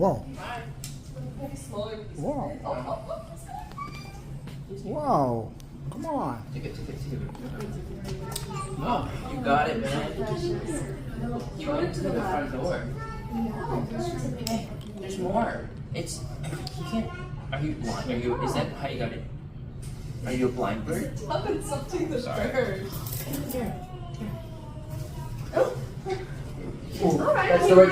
Wow. Wow. Wow. Come on. Take it. No, you got it, man. You went to the front door. There's more. It's you can't. Are you blind? Is that how you got it? Are you a blind bird? Something the bird. That's the right